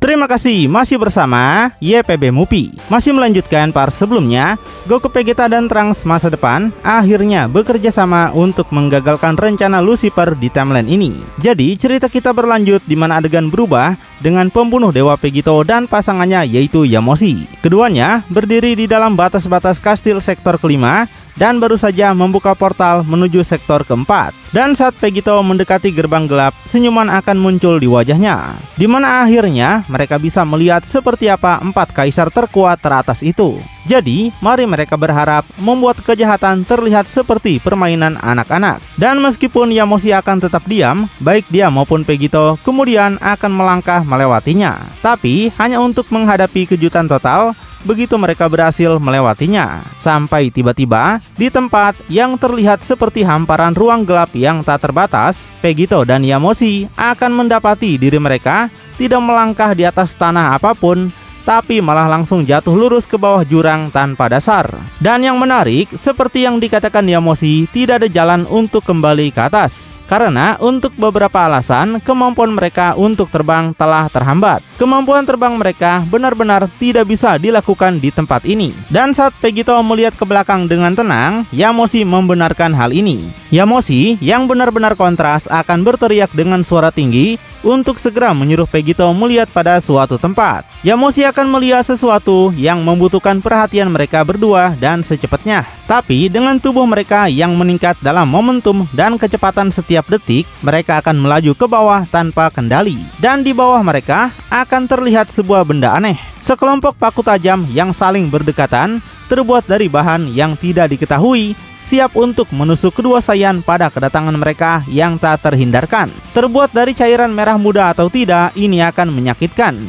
Terima kasih masih bersama YPB Movie. Masih melanjutkan part sebelumnya, Goku, Vegeta, dan Trunks masa depan akhirnya bekerja sama untuk menggagalkan rencana Lucifer di timeline ini. Jadi cerita kita berlanjut di mana adegan berubah dengan pembunuh Dewa Vegito dan pasangannya yaitu Yamoshi. Keduanya berdiri di dalam batas-batas kastil sektor kelima dan baru saja membuka portal menuju sektor keempat. Dan saat Vegito mendekati gerbang gelap, senyuman akan muncul di wajahnya, di mana akhirnya mereka bisa melihat seperti apa 4 kaisar terkuat teratas itu. Jadi, mari mereka berharap membuat kejahatan terlihat seperti permainan anak-anak. Dan meskipun Yamoshi akan tetap diam, baik dia maupun Vegito kemudian akan melangkah melewatinya. Tapi, hanya untuk menghadapi kejutan total. Begitu mereka berhasil melewatinya, sampai tiba-tiba di tempat yang terlihat seperti hamparan ruang gelap yang tak terbatas, Vegito dan Yamoshi akan mendapati diri mereka tidak melangkah di atas tanah apapun, tapi malah langsung jatuh lurus ke bawah jurang tanpa dasar. Dan yang menarik, seperti yang dikatakan Yamoshi, tidak ada jalan untuk kembali ke atas. Karena untuk beberapa alasan, kemampuan mereka untuk terbang telah terhambat. Kemampuan terbang mereka benar-benar tidak bisa dilakukan di tempat ini. Dan saat Vegito melihat ke belakang dengan tenang, Yamoshi membenarkan hal ini. Yamoshi yang benar-benar kontras akan berteriak dengan suara tinggi untuk segera menyuruh Vegito melihat pada suatu tempat. Yamoshi akan melihat sesuatu yang membutuhkan perhatian mereka berdua dan secepatnya. Tapi dengan tubuh mereka yang meningkat dalam momentum dan kecepatan setiap detik, mereka akan melaju ke bawah tanpa kendali. Dan di bawah mereka akan terlihat sebuah benda aneh. Sekelompok paku tajam yang saling berdekatan, terbuat dari bahan yang tidak diketahui, siap untuk menusuk kedua sayan pada kedatangan mereka yang tak terhindarkan. Terbuat dari cairan merah muda atau tidak, ini akan menyakitkan.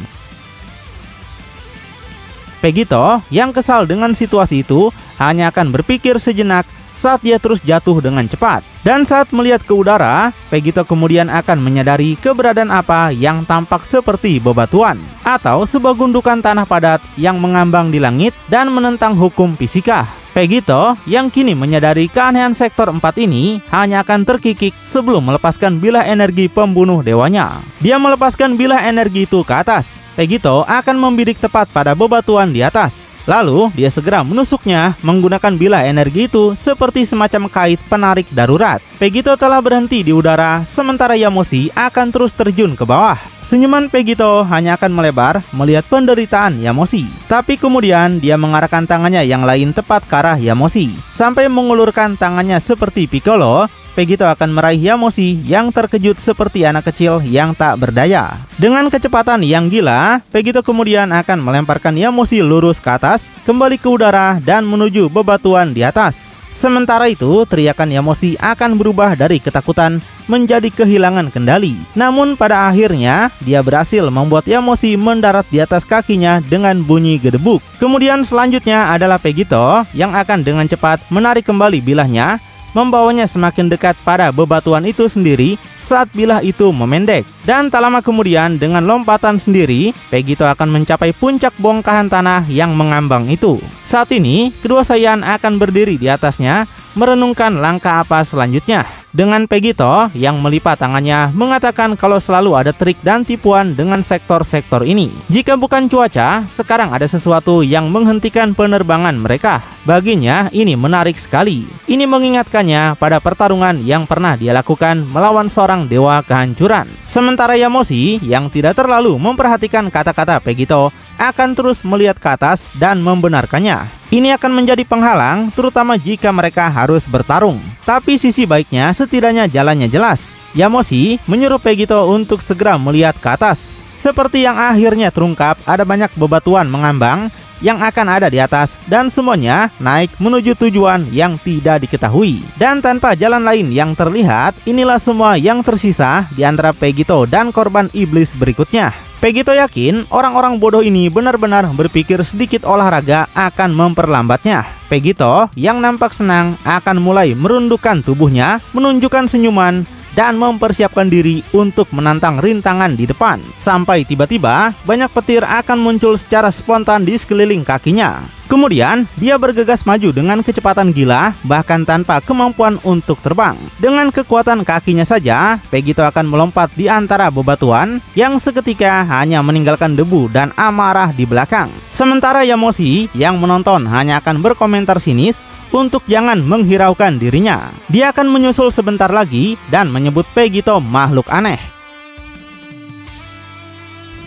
Vegito yang kesal dengan situasi itu hanya akan berpikir sejenak saat dia terus jatuh dengan cepat. Dan saat melihat ke udara, Vegito kemudian akan menyadari keberadaan apa yang tampak seperti bebatuan atau sebuah gundukan tanah padat yang mengambang di langit dan menentang hukum fisika. Vegito yang kini menyadari keanehan sektor 4 ini hanya akan terkikik sebelum melepaskan bilah energi pembunuh dewanya. Dia melepaskan bilah energi itu ke atas. Vegito akan membidik tepat pada bebatuan di atas. Lalu dia segera menusuknya menggunakan bilah energi itu seperti semacam kait penarik darurat. Vegito telah berhenti di udara, sementara Yamoshi akan terus terjun ke bawah. Senyuman Vegito hanya akan melebar melihat penderitaan Yamoshi. Tapi kemudian dia mengarahkan tangannya yang lain tepat ke arah Yamoshi. Sampai mengulurkan tangannya seperti Piccolo, Vegito akan meraih Yamoshi yang terkejut seperti anak kecil yang tak berdaya. Dengan kecepatan yang gila, Vegito kemudian akan melemparkan Yamoshi lurus ke atas, kembali ke udara dan menuju bebatuan di atas. Sementara itu, teriakan Yamoshi akan berubah dari ketakutan menjadi kehilangan kendali. Namun pada akhirnya, dia berhasil membuat Yamoshi mendarat di atas kakinya dengan bunyi gedebuk. Kemudian selanjutnya adalah Vegito yang akan dengan cepat menarik kembali bilahnya, membawanya semakin dekat pada bebatuan itu sendiri saat bilah itu memendek. Dan tak lama kemudian dengan lompatan sendiri, Vegito akan mencapai puncak bongkahan tanah yang mengambang itu. Saat ini, kedua sayan akan berdiri di atasnya, merenungkan langkah apa selanjutnya. Dengan Vegito yang melipat tangannya mengatakan kalau selalu ada trik dan tipuan dengan sektor-sektor ini. Jika bukan cuaca, sekarang ada sesuatu yang menghentikan penerbangan mereka. Baginya ini menarik sekali. Ini mengingatkannya pada pertarungan yang pernah dia lakukan melawan seorang dewa kehancuran. Sementara Yamoshi yang tidak terlalu memperhatikan kata-kata Vegito akan terus melihat ke atas dan membenarkannya. Ini akan menjadi penghalang, terutama jika mereka harus bertarung. Tapi sisi baiknya, setidaknya jalannya jelas. Yamoshi menyuruh Vegito untuk segera melihat ke atas. Seperti yang akhirnya terungkap, ada banyak bebatuan mengambang yang akan ada di atas dan semuanya naik menuju tujuan yang tidak diketahui. Dan tanpa jalan lain yang terlihat, inilah semua yang tersisa di antara Vegito dan korban iblis berikutnya. Vegito yakin orang-orang bodoh ini benar-benar berpikir sedikit olahraga akan memperlambatnya. Vegito yang nampak senang akan mulai merundukkan tubuhnya, menunjukkan senyuman, dan mempersiapkan diri untuk menantang rintangan di depan. Sampai tiba-tiba banyak petir akan muncul secara spontan di sekeliling kakinya. Kemudian, dia bergegas maju dengan kecepatan gila, bahkan tanpa kemampuan untuk terbang. Dengan kekuatan kakinya saja, Pegito akan melompat di antara bebatuan yang seketika hanya meninggalkan debu dan amarah di belakang. Sementara Yamoshi yang menonton hanya akan berkomentar sinis untuk jangan menghiraukan dirinya. Dia akan menyusul sebentar lagi dan menyebut Pegito makhluk aneh.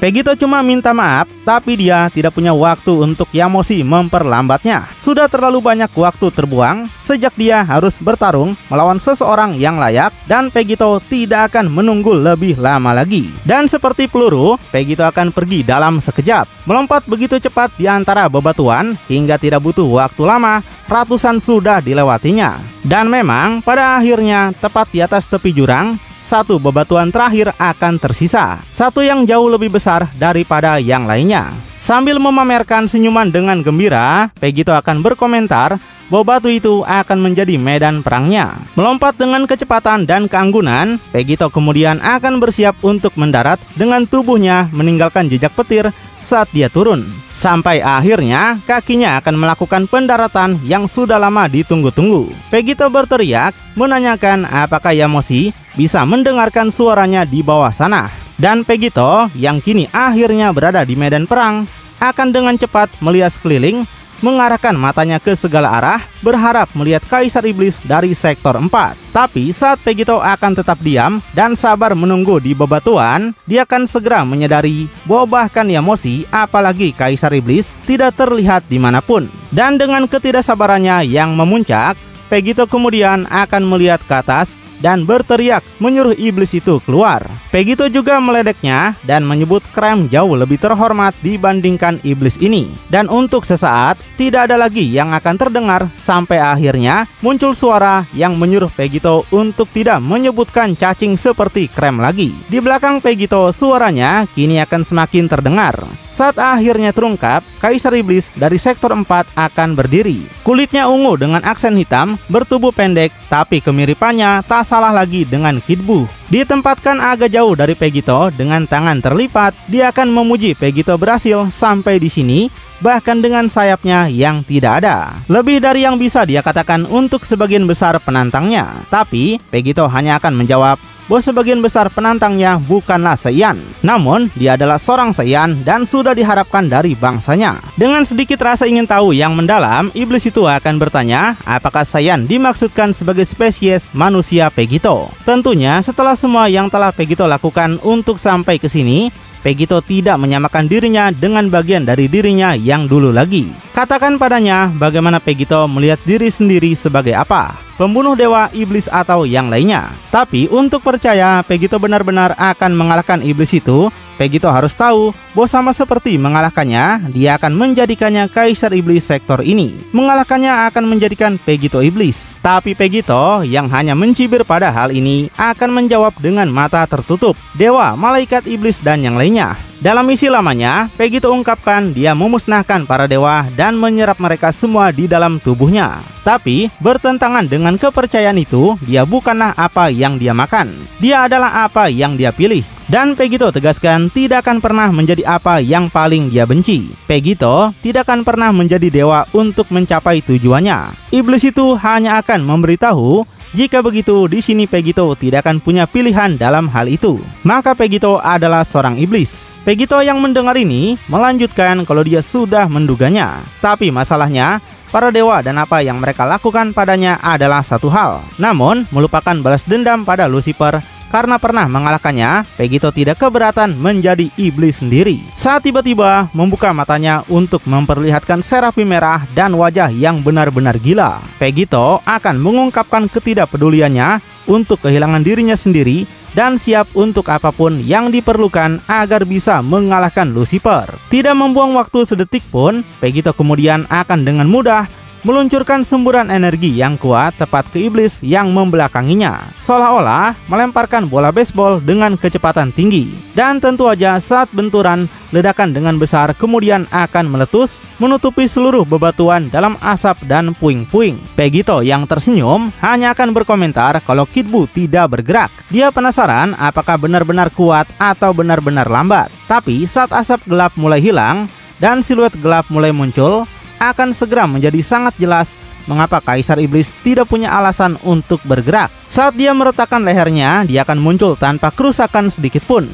Pegito cuma minta maaf, tapi dia tidak punya waktu untuk Yamoshi memperlambatnya. Sudah terlalu banyak waktu terbuang sejak dia harus bertarung melawan seseorang yang layak, dan Pegito tidak akan menunggu lebih lama lagi. Dan seperti peluru, Pegito akan pergi dalam sekejap, melompat begitu cepat di antara bebatuan hingga tidak butuh waktu lama, ratusan sudah dilewatinya. Dan memang pada akhirnya tepat di atas tepi jurang, satu bebatuan terakhir akan tersisa, satu yang jauh lebih besar daripada yang lainnya. Sambil memamerkan senyuman dengan gembira, Pegito akan berkomentar bahwa batu itu akan menjadi medan perangnya. Melompat dengan kecepatan dan keanggunan, Pegito kemudian akan bersiap untuk mendarat dengan tubuhnya meninggalkan jejak petir saat dia turun. Sampai akhirnya kakinya akan melakukan pendaratan yang sudah lama ditunggu-tunggu. Pegito berteriak menanyakan apakah Yamoshi bisa mendengarkan suaranya di bawah sana. Dan Pegito yang kini akhirnya berada di medan perang akan dengan cepat melihat sekeliling, mengarahkan matanya ke segala arah, berharap melihat Kaisar Iblis dari sektor 4. Tapi saat Pegito akan tetap diam dan sabar menunggu di bebatuan, dia akan segera menyadari bahwa bahkan Yamoshi, apalagi Kaisar Iblis, tidak terlihat dimanapun. Dan dengan ketidaksabarannya yang memuncak, Pegito kemudian akan melihat ke atas dan berteriak menyuruh iblis itu keluar. Pegito juga meledeknya dan menyebut Krem jauh lebih terhormat dibandingkan iblis ini. Dan untuk sesaat, tidak ada lagi yang akan terdengar sampai akhirnya muncul suara yang menyuruh Pegito untuk tidak menyebutkan cacing seperti Krem lagi. Di belakang Pegito, suaranya kini akan semakin terdengar. Saat akhirnya terungkap, Kaisar Iblis dari sektor 4 akan berdiri. Kulitnya ungu dengan aksen hitam, bertubuh pendek, tapi kemiripannya tak salah lagi dengan Kid Buu. Ditempatkan agak jauh dari Pegito dengan tangan terlipat, dia akan memuji Pegito berhasil sampai di sini, bahkan dengan sayapnya yang tidak ada. Lebih dari yang bisa dia katakan untuk sebagian besar penantangnya. Tapi Pegito hanya akan menjawab bahwa sebagian besar penantangnya bukanlah Saiyan, namun dia adalah seorang Saiyan dan sudah diharapkan dari bangsanya. Dengan sedikit rasa ingin tahu yang mendalam, iblis itu akan bertanya apakah Saiyan dimaksudkan sebagai spesies manusia Pegito. Tentunya setelah semua yang telah Pegito lakukan untuk sampai ke sini, Pegito tidak menyamakan dirinya dengan bagian dari dirinya yang dulu lagi. Katakan padanya bagaimana Pegito melihat diri sendiri sebagai apa, pembunuh dewa, iblis, atau yang lainnya. Tapi untuk percaya Pegito benar-benar akan mengalahkan iblis itu, Pegito harus tahu bahwa sama seperti mengalahkannya, dia akan menjadikannya Kaisar Iblis sektor ini. Mengalahkannya akan menjadikan Pegito iblis. Tapi Pegito yang hanya mencibir pada hal ini akan menjawab dengan mata tertutup. Dewa, malaikat, iblis, dan yang lainnya. Dalam misi lamanya, Pegito ungkapkan dia memusnahkan para dewa dan menyerap mereka semua di dalam tubuhnya. Tapi bertentangan dengan kepercayaan itu, dia bukanlah apa yang dia makan. Dia adalah apa yang dia pilih. Dan Pegito tegaskan tidak akan pernah menjadi apa yang paling dia benci. Pegito tidak akan pernah menjadi dewa untuk mencapai tujuannya. Iblis itu hanya akan memberitahu jika begitu di sini Pegito tidak akan punya pilihan dalam hal itu. Maka Pegito adalah seorang iblis. Pegito yang mendengar ini melanjutkan kalau dia sudah menduganya. Tapi masalahnya, para dewa dan apa yang mereka lakukan padanya adalah satu hal. Namun, melupakan balas dendam pada Lucifer karena pernah mengalahkannya. Pegito tidak keberatan menjadi iblis sendiri. Saat tiba-tiba membuka matanya untuk memperlihatkan serapi merah dan wajah yang benar-benar gila, Pegito akan mengungkapkan ketidakpeduliannya untuk kehilangan dirinya sendiri dan siap untuk apapun yang diperlukan agar bisa mengalahkan Lucifer. Tidak membuang waktu sedetik pun, Pegito kemudian akan dengan mudah meluncurkan semburan energi yang kuat tepat ke iblis yang membelakanginya, seolah-olah melemparkan bola baseball dengan kecepatan tinggi. Dan tentu aja saat benturan, ledakan dengan besar kemudian akan meletus, menutupi seluruh bebatuan dalam asap dan puing-puing. Pegito yang tersenyum hanya akan berkomentar kalau Kid Buu tidak bergerak. Dia penasaran apakah benar-benar kuat atau benar-benar lambat. Tapi saat asap gelap mulai hilang dan siluet gelap mulai muncul, akan segera menjadi sangat jelas mengapa Kaisar Iblis tidak punya alasan untuk bergerak. Saat dia meretakkan lehernya, dia akan muncul tanpa kerusakan sedikit pun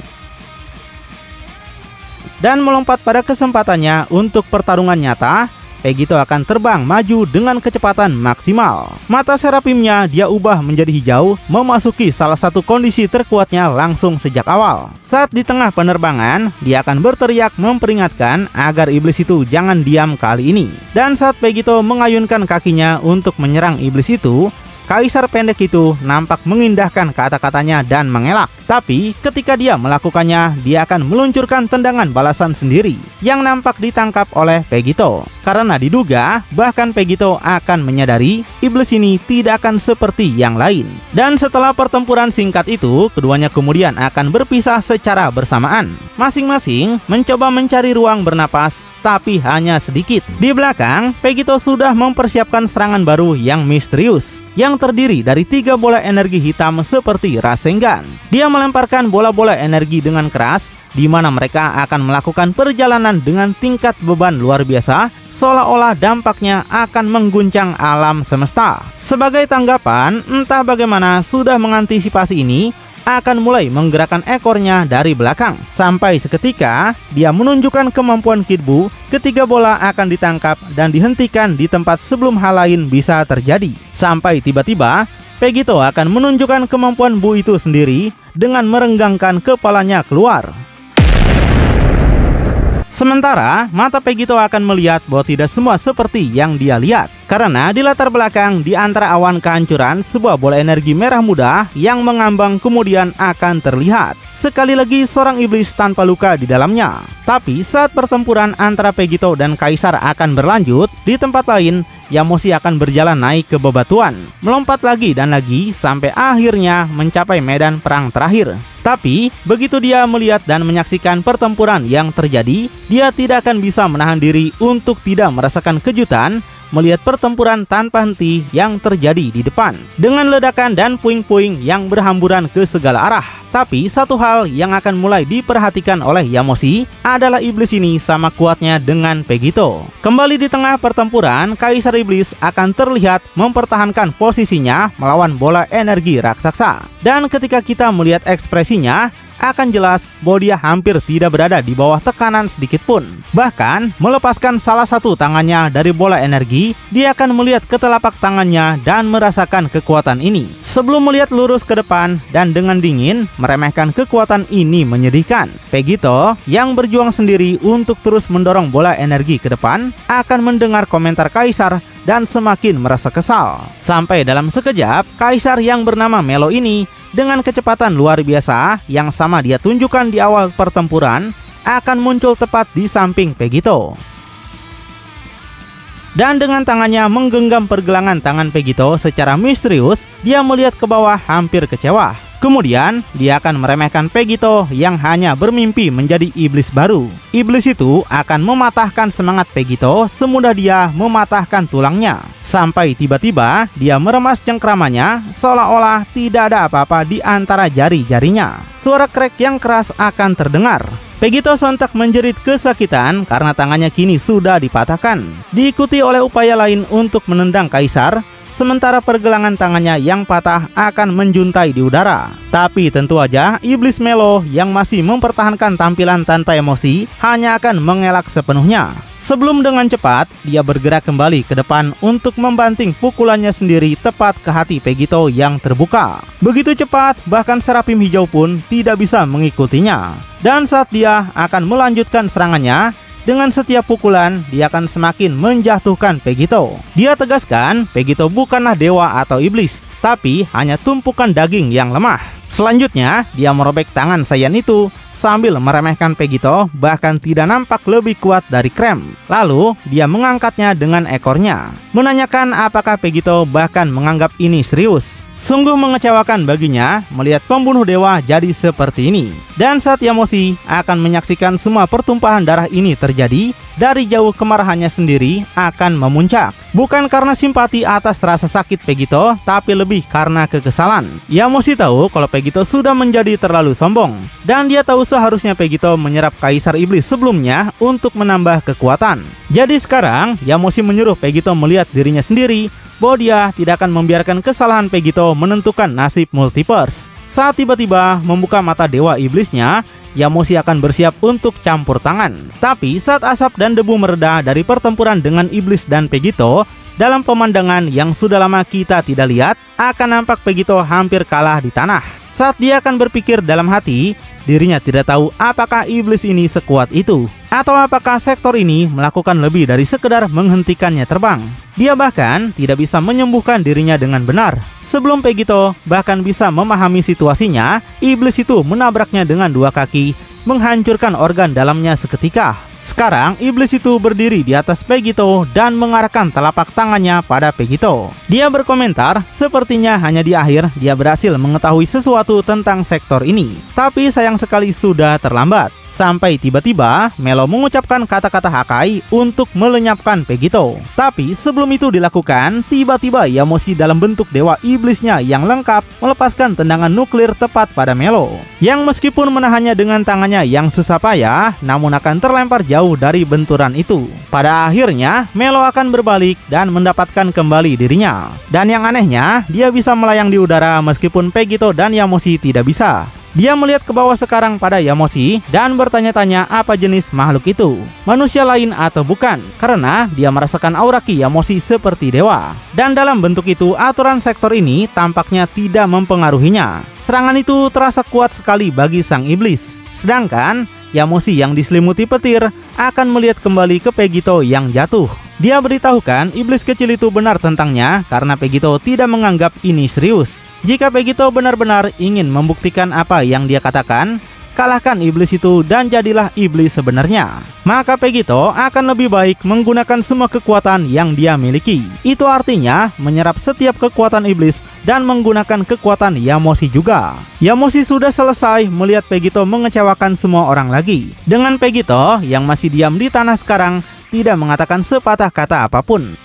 dan melompat pada kesempatannya untuk pertarungan nyata. Pegito akan terbang maju dengan kecepatan maksimal. Mata Seraphimnya dia ubah menjadi hijau, memasuki salah satu kondisi terkuatnya langsung sejak awal. Saat di tengah penerbangan, dia akan berteriak memperingatkan agar iblis itu jangan diam kali ini. Dan saat Pegito mengayunkan kakinya untuk menyerang iblis itu, Kaisar pendek itu nampak mengindahkan kata-katanya dan mengelak. Tapi ketika dia melakukannya, dia akan meluncurkan tendangan balasan sendiri yang nampak ditangkap oleh Pegito. Karena diduga bahkan Pegito akan menyadari iblis ini tidak akan seperti yang lain. Dan setelah pertempuran singkat itu, keduanya kemudian akan berpisah secara bersamaan. Masing-masing mencoba mencari ruang bernapas, tapi hanya sedikit. Di belakang, Pegito sudah mempersiapkan serangan baru yang misterius, yang terdiri dari 3 bola energi hitam seperti Rasengan. Dia melemparkan bola-bola energi dengan keras, di mana mereka akan melakukan perjalanan dengan tingkat beban luar biasa, seolah-olah dampaknya akan mengguncang alam semesta. Sebagai tanggapan, entah bagaimana sudah mengantisipasi ini, akan mulai menggerakkan ekornya dari belakang. Sampai seketika, dia menunjukkan kemampuan Kid Buu, ketiga bola akan ditangkap dan dihentikan di tempat sebelum hal lain bisa terjadi. Sampai tiba-tiba, Pegito akan menunjukkan kemampuan Buu itu sendiri dengan merenggangkan kepalanya keluar. Sementara, mata Pegito akan melihat bahwa tidak semua seperti yang dia lihat. Karena di latar belakang, di antara awan kehancuran, sebuah bola energi merah muda yang mengambang kemudian akan terlihat. Sekali lagi seorang iblis tanpa luka di dalamnya. Tapi saat pertempuran antara Pegito dan Kaisar akan berlanjut, di tempat lain, Yamoshi akan berjalan naik ke bebatuan, melompat lagi dan lagi sampai akhirnya mencapai medan perang terakhir. Tapi begitu dia melihat dan menyaksikan pertempuran yang terjadi, dia tidak akan bisa menahan diri untuk tidak merasakan kejutan melihat pertempuran tanpa henti yang terjadi di depan, dengan ledakan dan puing-puing yang berhamburan ke segala arah. Tapi satu hal yang akan mulai diperhatikan oleh Yamoshi adalah iblis ini sama kuatnya dengan Pegito. Kembali di tengah pertempuran, Kaisar Iblis akan terlihat mempertahankan posisinya melawan bola energi raksasa. Dan ketika kita melihat ekspresinya, akan jelas bahwa dia hampir tidak berada di bawah tekanan sedikit pun. Bahkan melepaskan salah satu tangannya dari bola energi, dia akan melihat ke telapak tangannya dan merasakan kekuatan ini. Sebelum melihat lurus ke depan dan dengan dingin meremehkan kekuatan ini menyedihkan. Pegito yang berjuang sendiri untuk terus mendorong bola energi ke depan akan mendengar komentar Kaisar dan semakin merasa kesal. Sampai dalam sekejap, Kaisar yang bernama Melo ini dengan kecepatan luar biasa yang sama dia tunjukkan di awal pertempuran akan muncul tepat di samping Pegito. Dan dengan tangannya menggenggam pergelangan tangan Pegito secara misterius, dia melihat ke bawah hampir kecewa. Kemudian, dia akan meremehkan Pegito yang hanya bermimpi menjadi iblis baru. Iblis itu akan mematahkan semangat Pegito semudah dia mematahkan tulangnya. Sampai tiba-tiba, dia meremas cengkramannya seolah-olah tidak ada apa-apa di antara jari-jarinya. Suara krek yang keras akan terdengar. Pegito sontak menjerit kesakitan karena tangannya kini sudah dipatahkan. Diikuti oleh upaya lain untuk menendang Kaisar, sementara pergelangan tangannya yang patah akan menjuntai di udara. Tapi tentu aja iblis Melo yang masih mempertahankan tampilan tanpa emosi hanya akan mengelak sepenuhnya. Sebelum dengan cepat dia bergerak kembali ke depan untuk membanting pukulannya sendiri tepat ke hati Pegito yang terbuka. Begitu cepat bahkan Seraphim Hijau pun tidak bisa mengikutinya. Dan saat dia akan melanjutkan serangannya, dengan setiap pukulan, dia akan semakin menjatuhkan Pegito. Dia tegaskan, Pegito bukanlah dewa atau iblis. tapi hanya tumpukan daging yang lemah. Selanjutnya, dia merobek tangan Saiyan itu sambil meremehkan Vegito, bahkan tidak nampak lebih kuat dari Krem. Lalu, dia mengangkatnya dengan ekornya, menanyakan apakah Vegito bahkan menganggap ini serius. Sungguh mengecewakan baginya melihat pembunuh dewa jadi seperti ini. Dan saat Yamoshi akan menyaksikan semua pertumpahan darah ini terjadi, dari jauh kemarahannya sendiri akan memuncak. Bukan karena simpati atas rasa sakit Vegito, tapi lebih karena kekesalan. Yamoshi tahu kalau Vegito sudah menjadi terlalu sombong, dan dia tahu seharusnya Vegito menyerap Kaisar Iblis sebelumnya untuk menambah kekuatan. Jadi sekarang Yamoshi menyuruh Vegito melihat dirinya sendiri bahwa dia tidak akan membiarkan kesalahan Vegito menentukan nasib Multiverse. Saat tiba-tiba membuka mata Dewa Iblisnya, Yamoshi akan bersiap untuk campur tangan. Tapi saat asap dan debu mereda dari pertempuran dengan Iblis dan Vegito, dalam pemandangan yang sudah lama kita tidak lihat, akan nampak Vegito hampir kalah di tanah. Saat dia akan berpikir dalam hati, dirinya tidak tahu apakah Iblis ini sekuat itu, atau apakah sektor ini melakukan lebih dari sekedar menghentikannya terbang. Dia bahkan tidak bisa menyembuhkan dirinya dengan benar. Sebelum Vegito bahkan bisa memahami situasinya, Iblis itu menabraknya dengan dua kaki, menghancurkan organ dalamnya seketika. Sekarang Iblis itu berdiri di atas Vegito dan mengarahkan telapak tangannya pada Vegito. Dia berkomentar, sepertinya hanya di akhir dia berhasil mengetahui sesuatu tentang sektor ini. Tapi sayang sekali sudah terlambat. Sampai tiba-tiba Melo mengucapkan kata-kata Hakai untuk melenyapkan Vegito. Tapi sebelum itu dilakukan, tiba-tiba Yamoshi dalam bentuk Dewa Iblisnya yang lengkap melepaskan tendangan nuklir tepat pada Melo, yang meskipun menahannya dengan tangannya yang susah payah, namun akan terlempar jauh dari benturan itu. Pada akhirnya Melo akan berbalik dan mendapatkan kembali dirinya. Dan yang anehnya, dia bisa melayang di udara meskipun Vegito dan Yamoshi tidak bisa. Dia melihat ke bawah sekarang pada Yamoshi dan bertanya-tanya apa jenis makhluk itu, manusia lain atau bukan, karena dia merasakan aura ki Yamoshi seperti dewa. Dan dalam bentuk itu, aturan sektor ini tampaknya tidak mempengaruhinya. Serangan itu terasa kuat sekali bagi sang iblis. Sedangkan Yamoshi yang diselimuti petir akan melihat kembali ke Vegito yang jatuh. Dia beritahukan iblis kecil itu benar tentangnya karena Vegito tidak menganggap ini serius. Jika Vegito benar-benar ingin membuktikan apa yang dia katakan, kalahkan iblis itu dan jadilah iblis sebenarnya. Maka Vegito akan lebih baik menggunakan semua kekuatan yang dia miliki. Itu artinya menyerap setiap kekuatan iblis dan menggunakan kekuatan Yamoshi juga. Yamoshi sudah selesai melihat Vegito mengecewakan semua orang lagi. Dengan Vegito yang masih diam di tanah sekarang, tidak mengatakan sepatah kata apapun.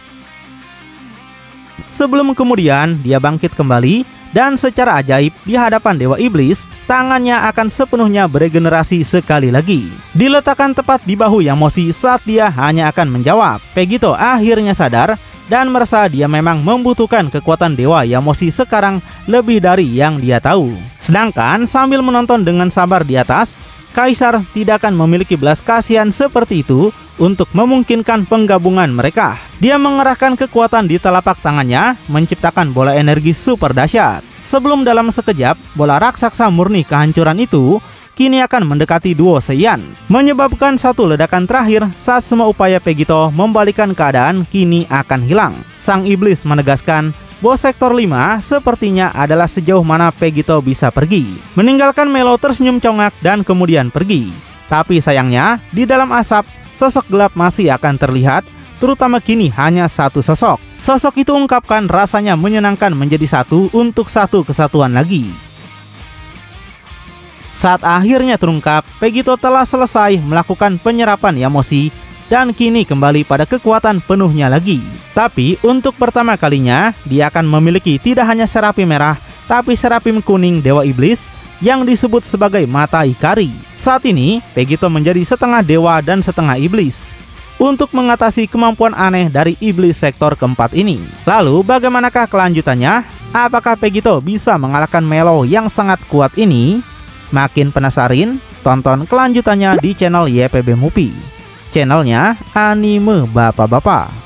Sebelum kemudian dia bangkit kembali dan secara ajaib di hadapan Dewa Iblis, tangannya akan sepenuhnya beregenerasi sekali lagi. Diletakkan tepat di bahu Yamoshi saat dia hanya akan menjawab. Vegito akhirnya sadar dan merasa dia memang membutuhkan kekuatan Dewa Yamoshi sekarang lebih dari yang dia tahu. Sedangkan sambil menonton dengan sabar di atas, Kaisar tidak akan memiliki belas kasihan seperti itu untuk memungkinkan penggabungan mereka. Dia mengerahkan kekuatan di telapak tangannya, menciptakan bola energi super dahsyat. Sebelum dalam sekejap, bola raksasa murni kehancuran itu kini akan mendekati duo Saiyan, menyebabkan satu ledakan terakhir saat semua upaya Vegito membalikkan keadaan kini akan hilang. Sang iblis menegaskan bahwa sektor 5 sepertinya adalah sejauh mana Vegito bisa pergi. Meninggalkan Melo tersenyum congak dan kemudian pergi. Tapi sayangnya, di dalam asap, sosok gelap masih akan terlihat, terutama kini hanya satu sosok. Sosok itu ungkapkan rasanya menyenangkan menjadi satu untuk satu kesatuan lagi. Saat akhirnya terungkap, Vegito telah selesai melakukan penyerapan Yamoshi dan kini kembali pada kekuatan penuhnya lagi. Tapi untuk pertama kalinya, dia akan memiliki tidak hanya serapim merah, tapi serapim kuning Dewa Iblis yang disebut sebagai mata Ikari. Saat ini, Vegito menjadi setengah dewa dan setengah iblis untuk mengatasi kemampuan aneh dari iblis sektor keempat ini. Lalu bagaimanakah kelanjutannya? Apakah Vegito bisa mengalahkan Melo yang sangat kuat ini? Makin penasaran? Tonton kelanjutannya di channel YPB Movie, channelnya Anime Bapak-Bapak.